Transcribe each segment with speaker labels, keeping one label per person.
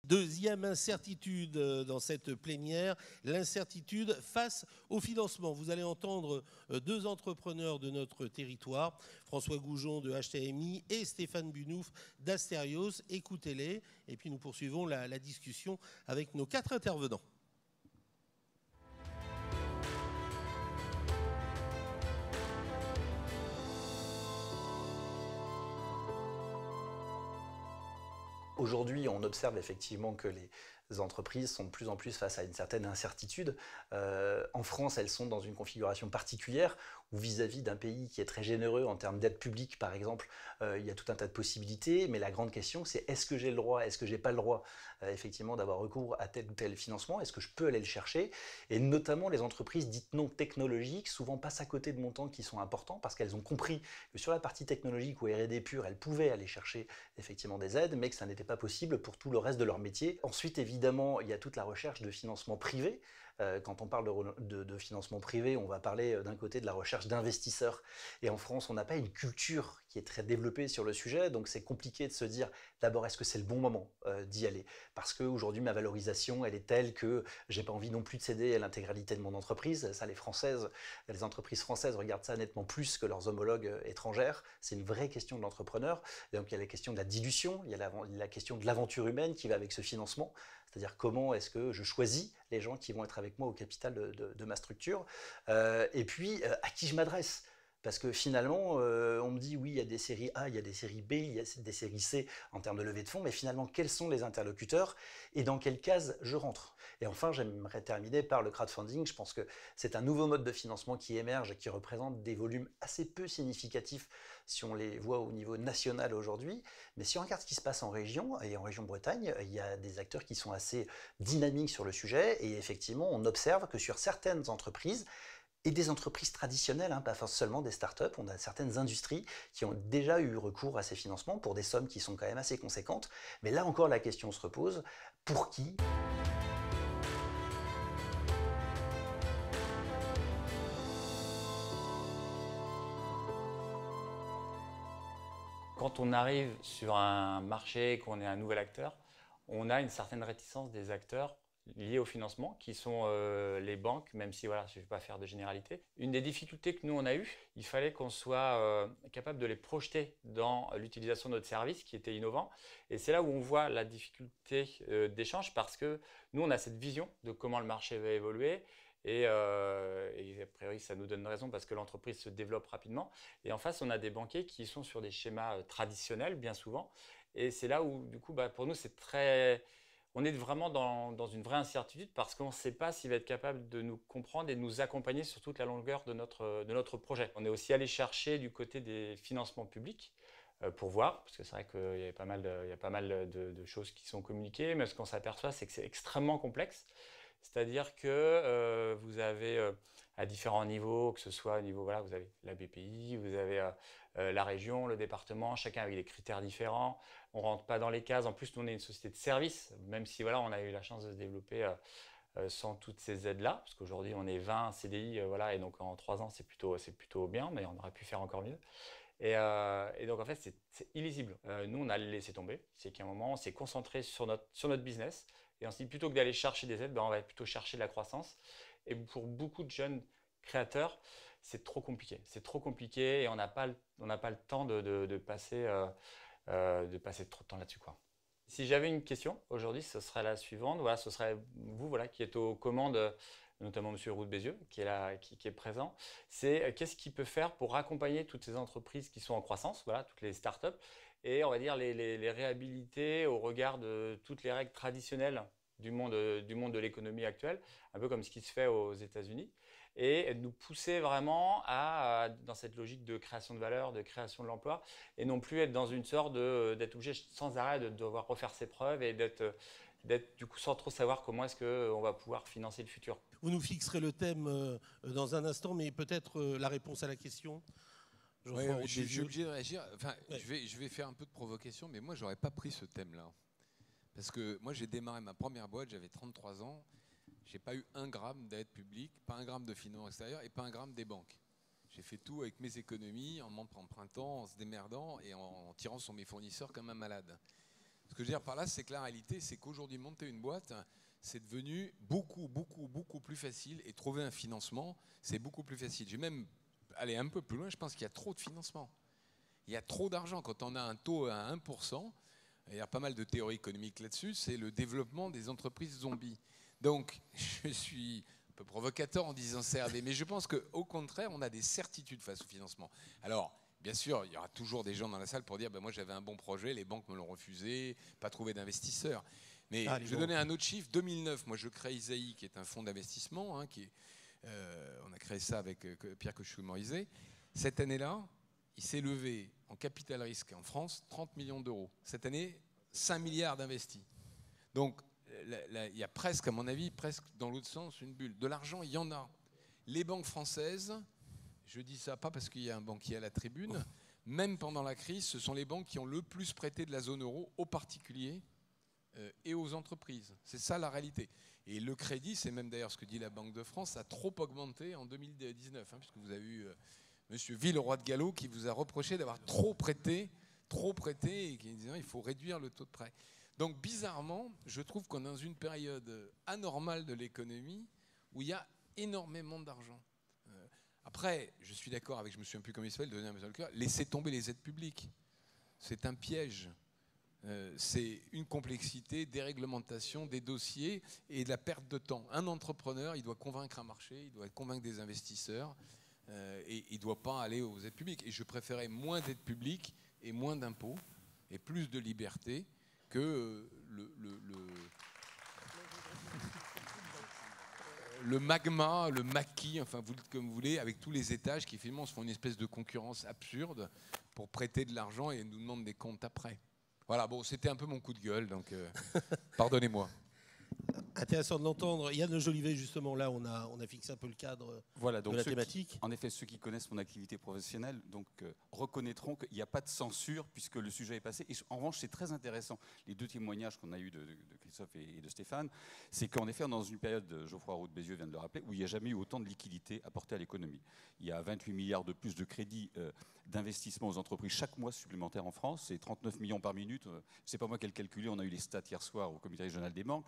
Speaker 1: Deuxième incertitude dans cette plénière, l'incertitude face au financement. Vous allez entendre deux entrepreneurs de notre territoire, François Goujon de HTMI et Stéphane Bunouf d'Asterios. Écoutez-les et puis nous poursuivons la discussion avec nos quatre intervenants.
Speaker 2: Aujourd'hui, on observe effectivement que les entreprises sont de plus en plus face à une certaine incertitude. En France, elles sont dans une configuration particulière où vis-à-vis d'un pays qui est très généreux en termes d'aide publique, par exemple, il y a tout un tas de possibilités. Mais la grande question, c'est est-ce que j'ai le droit, est-ce que j'ai pas le droit effectivement d'avoir recours à tel ou tel financement? Est-ce que je peux aller le chercher? Et notamment les entreprises dites non technologiques souvent passent à côté de montants qui sont importants parce qu'elles ont compris que sur la partie technologique ou R&D pure, elles pouvaient aller chercher effectivement des aides, mais que ça n'était pas possible pour tout le reste de leur métier. Ensuite, évidemment, il y a toute la recherche de financement privé. Quand on parle de financement privé, on va parler d'un côté de la recherche d'investisseurs. Et en France, on n'a pas une culture qui est très développée sur le sujet, donc c'est compliqué de se dire d'abord est-ce que c'est le bon moment d'y aller? Parce qu'aujourd'hui, ma valorisation, elle est telle que j'ai pas envie non plus de céder à l'intégralité de mon entreprise. Ça, les entreprises françaises regardent ça nettement plus que leurs homologues étrangères. C'est une vraie question de l'entrepreneur. Et donc il y a la question de la dilution, il y a la question de l'aventure humaine qui va avec ce financement. C'est-à-dire comment est-ce que je choisis les gens qui vont être avec moi au capital de ma structure. Et puis, à qui je m'adresse? Parce que finalement, on me dit oui, il y a des séries A, il y a des séries B, il y a des séries C en termes de levée de fonds, mais finalement, quels sont les interlocuteurs et dans quelle case je rentre? Et enfin, j'aimerais terminer par le crowdfunding. Je pense que c'est un nouveau mode de financement qui émerge et qui représente des volumes assez peu significatifs si on les voit au niveau national aujourd'hui. Mais si on regarde ce qui se passe en région, et en région Bretagne, il y a des acteurs qui sont assez dynamiques sur le sujet, et effectivement, on observe que sur certaines entreprises, et des entreprises traditionnelles, pas seulement des startups, on a certaines industries qui ont déjà eu recours à ces financements pour des sommes qui sont quand même assez conséquentes. Mais là encore, la question se repose, pour qui ?
Speaker 3: Quand on arrive sur un marché, qu'on est un nouvel acteur, on a une certaine réticence des acteurs liés au financement, qui sont les banques, même si voilà, je ne vais pas faire de généralité. Une des difficultés que nous on a eues, il fallait qu'on soit capable de les projeter dans l'utilisation de notre service, qui était innovant. Et c'est là où on voit la difficulté d'échange, parce que nous on a cette vision de comment le marché va évoluer. Et a priori, ça nous donne raison parce que l'entreprise se développe rapidement. Et en face, on a des banquiers qui sont sur des schémas traditionnels, bien souvent. Et c'est là où, du coup, pour nous, c'est très... On est vraiment dans une vraie incertitude parce qu'on ne sait pas s'il va être capable de nous comprendre et de nous accompagner sur toute la longueur de notre projet. On est aussi allé chercher du côté des financements publics pour voir, parce que c'est vrai qu'il y a pas mal de choses qui sont communiquées, mais ce qu'on s'aperçoit, c'est que c'est extrêmement complexe. C'est-à-dire que vous avez à différents niveaux, que ce soit au niveau, voilà, vous avez la BPI, vous avez la région, le département, chacun avec des critères différents. On rentre pas dans les cases. En plus, nous, on est une société de service, même si voilà, on a eu la chance de se développer sans toutes ces aides-là, parce qu'aujourd'hui, on est 20 CDI, voilà, et donc en 3 ans, c'est plutôt bien, mais on aurait pu faire encore mieux. Et donc, en fait, c'est illisible. Nous, on a laissé tomber. C'est qu'à un moment, on s'est concentré sur notre business. Et on s'est dit, plutôt que d'aller chercher des aides, on va plutôt chercher de la croissance. Et pour beaucoup de jeunes créateurs, c'est trop compliqué. C'est trop compliqué et on n'a pas le temps de passer trop de temps là-dessus, quoi. Si j'avais une question aujourd'hui, ce serait la suivante. Voilà, ce serait vous, voilà, qui êtes aux commandes, notamment Monsieur Roux de Bézieux, qui est là, qui est présent. C'est qu'est-ce qu'il peut faire pour accompagner toutes ces entreprises qui sont en croissance, voilà, toutes les startups, et on va dire les réhabiliter au regard de toutes les règles traditionnelles du monde de l'économie actuelle, un peu comme ce qui se fait aux États-Unis, et nous pousser vraiment dans cette logique de création de valeur, de création de l'emploi, et non plus être dans une sorte d'être obligé sans arrêt de devoir refaire ses preuves et d'être du coup sans trop savoir comment est-ce qu'on va pouvoir financer le futur.
Speaker 1: Vous nous fixerez le thème dans un instant, mais peut-être la réponse à la question.
Speaker 4: Ouais, je suis obligé de réagir. Enfin,
Speaker 1: ouais.
Speaker 4: je vais faire un peu de provocation, mais moi, j'aurais pas pris ce thème-là. Parce que moi, j'ai démarré ma première boîte, j'avais 33 ans. J'ai pas eu 1 gramme d'aide publique, pas 1 gramme de finance extérieure et pas 1 gramme des banques. J'ai fait tout avec mes économies, en m'empruntant, en se démerdant et en tirant sur mes fournisseurs comme un malade. Ce que je veux dire par là, c'est que la réalité, c'est qu'aujourd'hui, monter une boîte, c'est devenu beaucoup plus facile. Et trouver un financement, c'est beaucoup plus facile. J'ai même allé un peu plus loin, je pense qu'il y a trop de financement. Il y a trop d'argent. Quand on a un taux à 1%, il y a pas mal de théories économiques là-dessus, c'est le développement des entreprises zombies. Donc, je suis un peu provocateur en disant ça, Hervé, mais je pense qu'au contraire, on a des certitudes face au financement. Alors, bien sûr, il y aura toujours des gens dans la salle pour dire moi j'avais un bon projet, les banques me l'ont refusé, pas trouvé d'investisseurs. Mais je vais donner un autre chiffre. 2009, moi je crée Isaïe, qui est un fonds d'investissement. On a créé ça avec Pierre Cochou-Morizet. Cette année-là, il s'est levé en capital risque en France 30 millions d'euros. Cette année, 5 milliards d'investis. Donc, il y a presque, à mon avis, presque dans l'autre sens, une bulle. De l'argent, il y en a. Les banques françaises, je dis ça pas parce qu'il y a un banquier à la tribune, même pendant la crise, ce sont les banques qui ont le plus prêté de la zone euro aux particuliers et aux entreprises. C'est ça la réalité. Et le crédit, c'est même d'ailleurs ce que dit la Banque de France, a trop augmenté en 2019, puisque vous avez eu Monsieur Villeroy de Galhau qui vous a reproché d'avoir trop prêté, et qui disait il faut réduire le taux de prêt. Donc bizarrement, je trouve qu'on est dans une période anormale de l'économie où il y a énormément d'argent. Après, je suis d'accord avec, je me souviens plus comment il s'appelle, donner un message au cœur, laissez tomber les aides publiques. C'est un piège. C'est une complexité, des réglementations, des dossiers et de la perte de temps. Un entrepreneur, il doit convaincre un marché, il doit convaincre des investisseurs et il ne doit pas aller aux aides publiques. Et je préférais moins d'aides publiques et moins d'impôts et plus de liberté que le magma, le maquis, enfin vous le dites comme vous voulez, avec tous les étages qui finalement se font une espèce de concurrence absurde pour prêter de l'argent et nous demandent des comptes après. Voilà, bon, c'était un peu mon coup de gueule, donc pardonnez-moi.
Speaker 1: Intéressant de l'entendre. Yann Le Jolivet, justement, là, on a fixé un peu le cadre de la thématique.
Speaker 5: En effet, ceux qui connaissent mon activité professionnelle reconnaîtront qu'il n'y a pas de censure puisque le sujet est passé. Et en revanche, c'est très intéressant. Les deux témoignages qu'on a eus de Christophe et de Stéphane, c'est qu'en effet, dans une période, Geoffroy Roux de Bézieux vient de le rappeler, où il n'y a jamais eu autant de liquidités apportées à l'économie. Il y a 28 milliards de plus de crédits d'investissement aux entreprises chaque mois supplémentaire en France. C'est 39 millions par minute. C'est pas moi qui ai le calculé. On a eu les stats hier soir au comité régional des banques.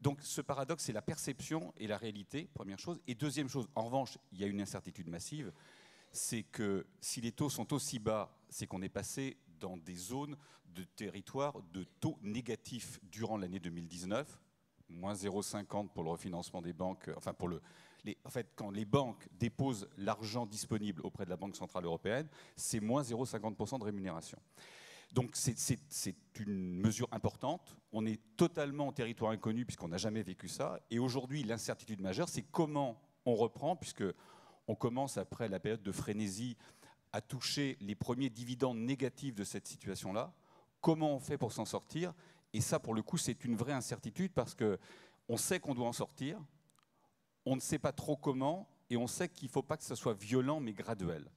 Speaker 5: Donc ce paradoxe, c'est la perception et la réalité, première chose. Et deuxième chose, en revanche, il y a une incertitude massive, c'est que si les taux sont aussi bas, c'est qu'on est passé dans des zones de territoire de taux négatifs durant l'année 2019, moins 0,50 pour le refinancement des banques, enfin en fait, quand les banques déposent l'argent disponible auprès de la Banque Centrale Européenne, c'est moins 0,50% de rémunération. Donc c'est une mesure importante. On est totalement en territoire inconnu puisqu'on n'a jamais vécu ça. Et aujourd'hui, l'incertitude majeure, c'est comment on reprend, puisque on commence, après la période de frénésie, à toucher les premiers dividendes négatifs de cette situation-là. Comment on fait pour s'en sortir? Et ça, pour le coup, c'est une vraie incertitude parce qu'on sait qu'on doit en sortir, on ne sait pas trop comment, et on sait qu'il ne faut pas que ce soit violent, mais graduel.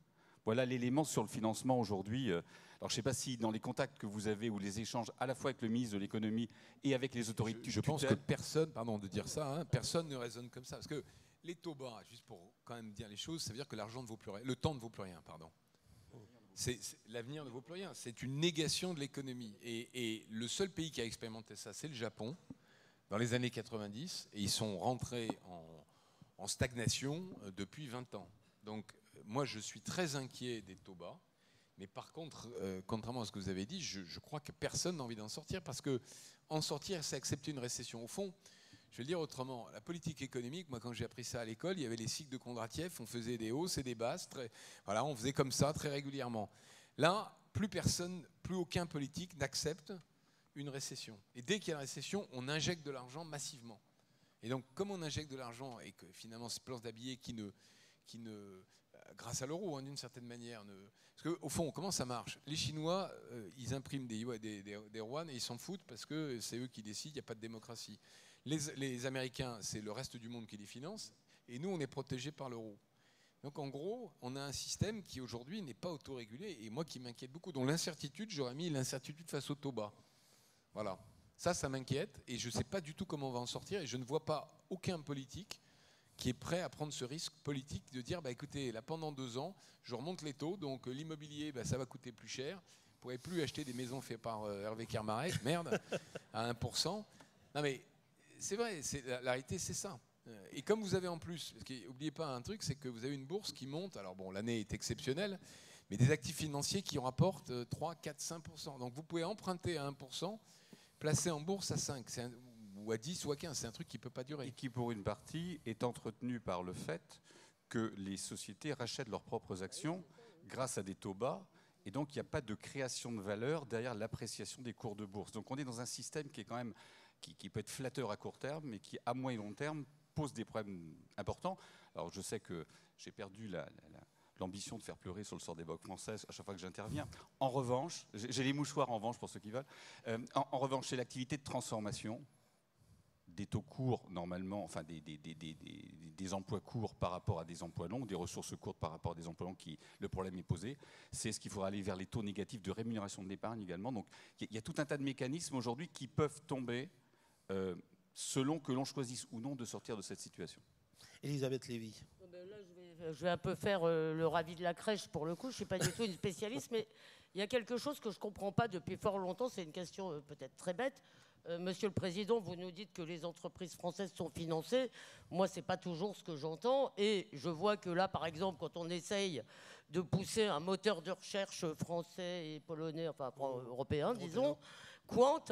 Speaker 5: Voilà l'élément sur le financement aujourd'hui. Alors, je ne sais pas si dans les contacts que vous avez ou les échanges à la fois avec le ministre de l'économie et avec les autorités...
Speaker 4: Je pense que personne, pardon de dire ça, personne ne raisonne comme ça. Parce que les taux bas, juste pour quand même dire les choses, ça veut dire que l'argent ne vaut plus rien. Le temps ne vaut plus rien, pardon. L'avenir ne vaut plus rien. C'est une négation de l'économie. Et le seul pays qui a expérimenté ça, c'est le Japon, dans les années 90. Et ils sont rentrés en stagnation depuis 20 ans. Donc, moi, je suis très inquiet des taux bas. Mais par contre, contrairement à ce que vous avez dit, je crois que personne n'a envie d'en sortir parce que en sortir, c'est accepter une récession. Au fond, je vais le dire autrement, la politique économique, moi quand j'ai appris ça à l'école, il y avait les cycles de Kondratiev, on faisait des hausses et des basses, voilà, on faisait comme ça très régulièrement. Là, plus aucun politique n'accepte une récession. Et dès qu'il y a une récession, on injecte de l'argent massivement. Et donc, comme on injecte de l'argent et que finalement, ces planches d'habillés qui ne grâce à l'euro, d'une certaine manière. Parce qu'au fond, comment ça marche? Les Chinois, ils impriment des yuan et ils s'en foutent parce que c'est eux qui décident, il n'y a pas de démocratie. Les Américains, c'est le reste du monde qui les finance, et nous, on est protégés par l'euro. Donc en gros, on a un système qui aujourd'hui n'est pas autorégulé, et moi qui m'inquiète beaucoup. Donc l'incertitude, j'aurais mis l'incertitude face au taux bas. Voilà. Ça m'inquiète, et je ne sais pas du tout comment on va en sortir, et je ne vois pas aucun politique qui est prêt à prendre ce risque politique de dire, écoutez, là pendant 2 ans, je remonte les taux, donc l'immobilier, ça va coûter plus cher. pourrez plus acheter des maisons faites par Hervé Kermarek, merde, à 1%. Non mais c'est vrai, la réalité c'est ça. Et comme vous avez en plus, parce n'oubliez pas un truc, c'est que vous avez une bourse qui monte, alors bon, l'année est exceptionnelle, mais des actifs financiers qui en rapportent 3, 4, 5%. Donc vous pouvez emprunter à 1%, placer en bourse à 5, ou à 10 ou à 15, c'est un truc qui ne peut pas durer.
Speaker 5: Et qui, pour une partie, est entretenu par le fait que les sociétés rachètent leurs propres actions grâce à des taux bas, et donc il n'y a pas de création de valeur derrière l'appréciation des cours de bourse. Donc on est dans un système qui est quand même, qui peut être flatteur à court terme, mais qui, à moyen et long terme, pose des problèmes importants. Alors je sais que j'ai perdu l'ambition de faire pleurer sur le sort des banques françaises à chaque fois que j'interviens. En revanche, j'ai les mouchoirs en revanche pour ceux qui veulent, en revanche, c'est l'activité de transformation des taux courts, normalement, enfin des emplois courts par rapport à des emplois longs, des ressources courtes par rapport à des emplois longs, le problème est posé. C'est ce qu'il faudra aller vers les taux négatifs de rémunération de l'épargne également. Donc il y a tout un tas de mécanismes aujourd'hui qui peuvent tomber selon que l'on choisisse ou non de sortir de cette situation.
Speaker 1: Elisabeth Lévy.
Speaker 6: Là, je vais un peu faire le ravi de la crèche pour le coup. Je ne suis pas du tout une spécialiste, mais il y a quelque chose que je ne comprends pas depuis fort longtemps. C'est une question peut-être très bête. Monsieur le Président, vous nous dites que les entreprises françaises sont financées. Moi, ce n'est pas toujours ce que j'entends. Et je vois que là, par exemple, quand on essaye de pousser un moteur de recherche français et polonais, enfin européen, disons, Quant,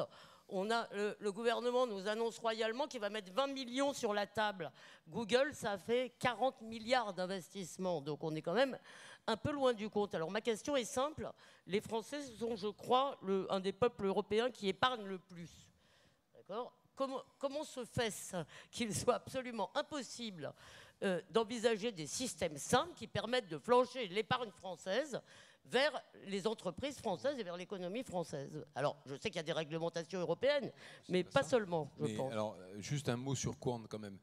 Speaker 6: on a, le gouvernement nous annonce royalement qu'il va mettre 20 millions sur la table. Google, ça fait 40 milliards d'investissements. Donc on est quand même un peu loin du compte. Alors ma question est simple. Les Français sont, je crois, un des peuples européens qui épargnent le plus. D'accord ? Comment se fait-ce qu'il soit absolument impossible d'envisager des systèmes simples qui permettent de flancher l'épargne française vers les entreprises françaises et vers l'économie française? Alors, je sais qu'il y a des réglementations européennes, mais pas seulement, je pense.
Speaker 4: Alors, juste un mot sur Quant quand même.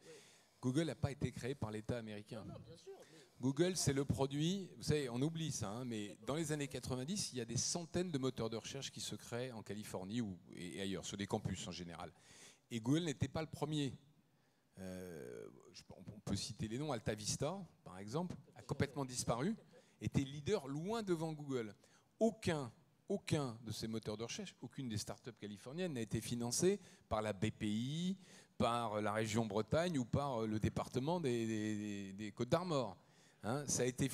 Speaker 4: Google n'a pas été créé par l'État américain.
Speaker 6: Non, bien sûr, mais...
Speaker 4: Google, c'est le produit, vous savez, on oublie ça, hein, mais dans les années 90, il y a des centaines de moteurs de recherche qui se créent en Californie et ailleurs, sur des campus en général. Et Google n'était pas le premier. On peut citer les noms. AltaVista, par exemple, a complètement disparu, était leader loin devant Google. Aucun de ces moteurs de recherche, aucune des startups californiennes n'a été financée par la BPI, par la région Bretagne ou par le département des Côtes d'Armor. Hein,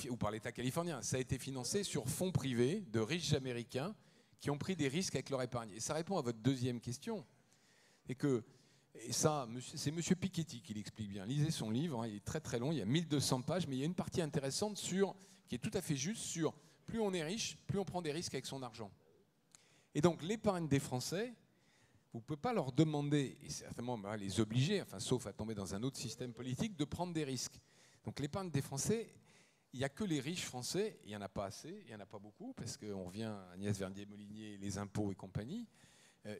Speaker 4: ou par l'État californien. Ça a été financé sur fonds privés de riches Américains qui ont pris des risques avec leur épargne. Et ça répond à votre deuxième question. Et ça, c'est M. Piketty qui l'explique bien. Lisez son livre, hein, il est très très long, il y a 1200 pages, mais il y a une partie intéressante qui est tout à fait juste sur plus on est riche, plus on prend des risques avec son argent. Et donc l'épargne des Français, vous ne pouvez pas leur demander, et certainement les obliger, enfin, sauf à tomber dans un autre système politique, de prendre des risques. Donc l'épargne des Français, il n'y a que les riches français, il n'y en a pas assez, il n'y en a pas beaucoup, parce qu'on revient à Agnès Verdier-Molinier, les impôts et compagnie.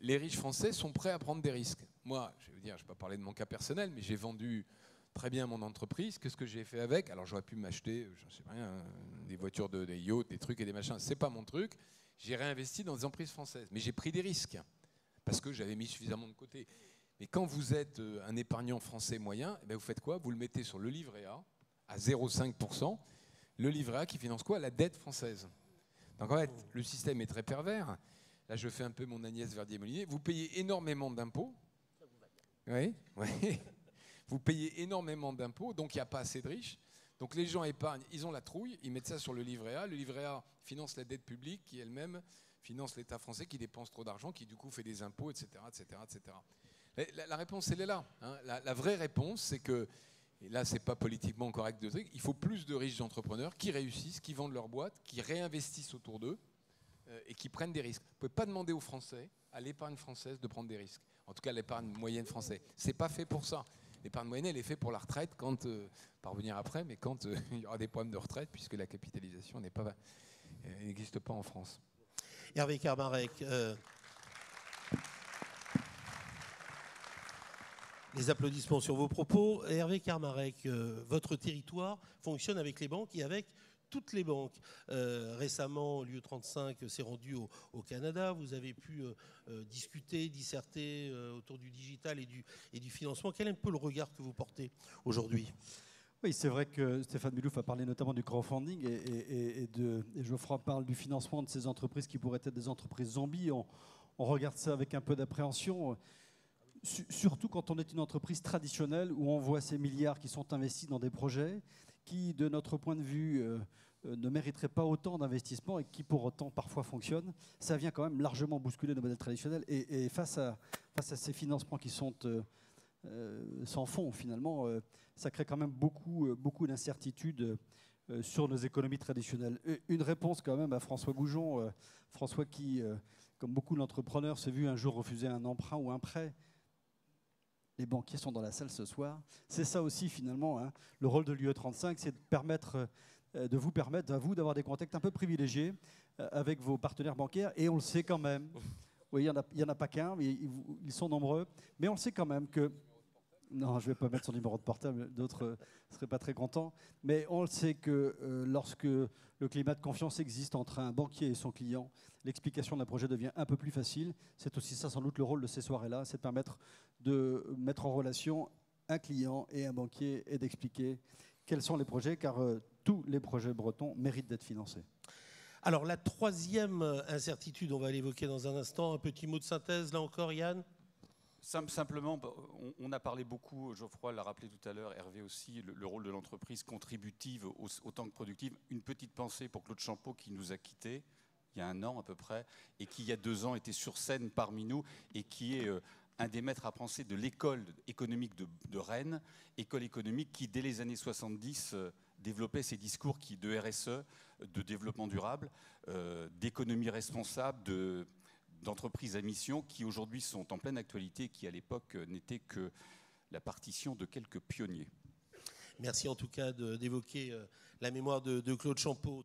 Speaker 4: Les riches français sont prêts à prendre des risques. Moi, je vais vous dire, je ne vais pas parler de mon cas personnel, mais j'ai vendu très bien mon entreprise. Qu'est-ce que j'ai fait avec? Alors j'aurais pu m'acheter, je ne sais pas rien, des voitures, des yachts, des trucs et des machins. Ce n'est pas mon truc. J'ai réinvesti dans des entreprises françaises. Mais j'ai pris des risques, parce que j'avais mis suffisamment de côté. Mais quand vous êtes un épargnant français moyen, eh bien vous faites quoi? Vous le mettez sur le livret A, à 0,5%. Le livret A qui finance quoi? La dette française. Donc en fait, le système est très pervers. Là, je fais un peu mon Agnès Verdier-Molinier. Vous payez énormément d'impôts. Oui, oui. Vous payez énormément d'impôts, donc il n'y a pas assez de riches. Donc les gens épargnent, ils ont la trouille, ils mettent ça sur le livret A. Le livret A finance la dette publique qui elle-même finance l'État français qui dépense trop d'argent, qui du coup fait des impôts, etc. etc., etc. La réponse, elle est là. Hein. La vraie réponse, c'est que, et là, ce n'est pas politiquement correct de dire, il faut plus de riches entrepreneurs qui réussissent, qui vendent leur boîte, qui réinvestissent autour d'eux et qui prennent des risques. Vous ne pouvez pas demander aux Français, à l'épargne française, de prendre des risques. En tout cas, l'épargne moyenne française. Ce n'est pas fait pour ça. L'épargne moyenne, elle est faite pour la retraite, quand, pas revenir après, mais quand il y aura des problèmes de retraite, puisque la capitalisation n'existe pas en France.
Speaker 1: Hervé Kermarek, les applaudissements sur vos propos. Hervé Kermarek, votre territoire fonctionne avec les banques et avec toutes les banques. Récemment, l'UE35 s'est rendu au Canada. Vous avez pu discuter, disserter autour du digital et du financement. Quel est un peu le regard que vous portez aujourd'hui?
Speaker 7: Oui, c'est vrai que Stéphane Milouf a parlé notamment du crowdfunding et Geoffroy parle du financement de ces entreprises qui pourraient être des entreprises zombies. On regarde ça avec un peu d'appréhension, surtout quand on est une entreprise traditionnelle où on voit ces milliards qui sont investis dans des projets qui, de notre point de vue, ne mériteraient pas autant d'investissement et qui, pour autant, parfois fonctionnent. Ça vient quand même largement bousculer nos modèles traditionnels. Et face à ces financements qui sont sans fond, finalement, ça crée quand même beaucoup d'incertitudes sur nos économies traditionnelles. Une réponse quand même à François Goujon, François qui, comme beaucoup d'entrepreneurs, s'est vu un jour refuser un emprunt ou un prêt. Les banquiers sont dans la salle ce soir. C'est ça aussi, finalement, hein. Le rôle de l'UE35, c'est de vous permettre à vous d'avoir des contacts un peu privilégiés avec vos partenaires bancaires. Et on le sait quand même. Oui, il n'y en a pas qu'un, mais ils sont nombreux. Mais on le sait quand même que... Non, je ne vais pas mettre son numéro de portable, d'autres ne seraient pas très contents. Mais on le sait que lorsque le climat de confiance existe entre un banquier et son client, l'explication d'un projet devient un peu plus facile. C'est aussi ça, sans doute, le rôle de ces soirées-là, c'est de permettre de mettre en relation un client et un banquier et d'expliquer quels sont les projets, car tous les projets bretons méritent d'être financés.
Speaker 1: Alors, la troisième incertitude, on va l'évoquer dans un instant. Un petit mot de synthèse, là encore, Yann ?
Speaker 5: Simplement, on a parlé beaucoup, Geoffroy l'a rappelé tout à l'heure, Hervé aussi, le rôle de l'entreprise contributive autant que productive. Une petite pensée pour Claude Champeau qui nous a quittés il y a 1 an à peu près et qui il y a 2 ans était sur scène parmi nous et qui est un des maîtres à penser de l'école économique de Rennes, école économique qui dès les années 70 développait ces discours de RSE, de développement durable, d'économie responsable, d'entreprises à mission qui aujourd'hui sont en pleine actualité, qui à l'époque n'étaient que la partition de quelques pionniers.
Speaker 1: Merci en tout cas d'évoquer la mémoire de Claude Champeau.